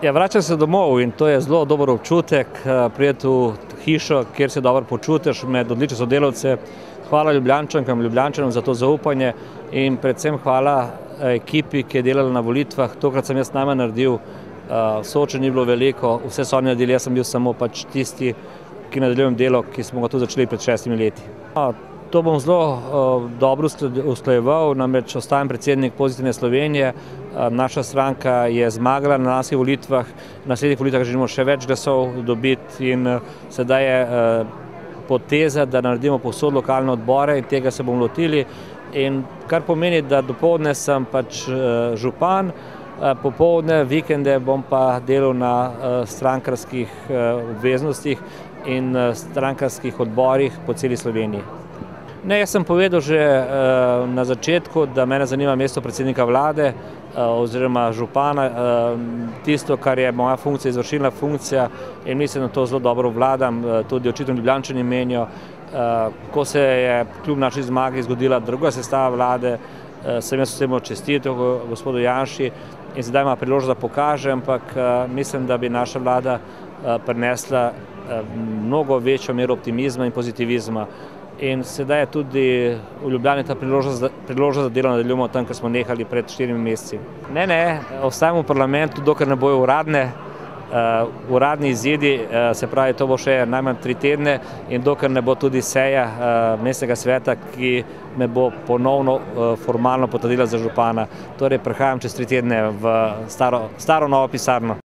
Ja, vračam se domov in to je zelo dober občutek, priti v hišo, kjer se dobro počutiš med odlične sodelavce. Hvala Ljubljančankam, Ljubljančanom za to zaupanje in predvsem hvala ekipi, ki je delala na volitvah. Tokrat sem jaz najmanj naredil, Sočen ni bilo veliko, vse so oni naredili, jaz sem bil samo pač tisti, ki nadaljujem delo, ki smo ga tu začeli pred 6 leti. To bom zelo dobro usklajeval, namreč ostajam predsednik Pozitivne Slovenije. Naša stranka je zmagala na naslednjih volitvah, na naslednjih volitvah želimo še več glasov dobiti in sedaj je poteza, da naredimo povsod lokalne odbore in tega se bomo lotili. In kar pomeni, da dopoldne sem pač župan, popoldne, vikende bom pa delal na strankarskih obveznostih in strankarskih odborih po celi Sloveniji. Ne, jaz sem povedal že na začetku, da mene zanima mesto predsednika vlade oziroma župana, tisto, kar je moja funkcija, izvršilna funkcija in mislim, da to zelo dobro obvladam, tudi očitno Ljubljančani menijo. Ko se je kljub naši zmagi zgodila druga sestava vlade, sem jaz osebno čestital gospodu Janši in sedaj ima priložnost, da pokaže, ampak mislim, da bi naša vlada prinesla mnogo večjo mero optimizma in pozitivizma. In sedaj je tudi v Ljubljani ta priložnost, da delo nadaljujemo tam, kjer smo nehali pred 4 meseci. Ne, ostajamo v parlamentu, dokler ne bojo uradni izidi, se pravi, to bo še najmanj 3 tedne in dokler ne bo tudi seja mestnega sveta, ki me bo ponovno formalno potrdila za župana. Torej, prehajam čez 3 tedne v staro novo pisarno.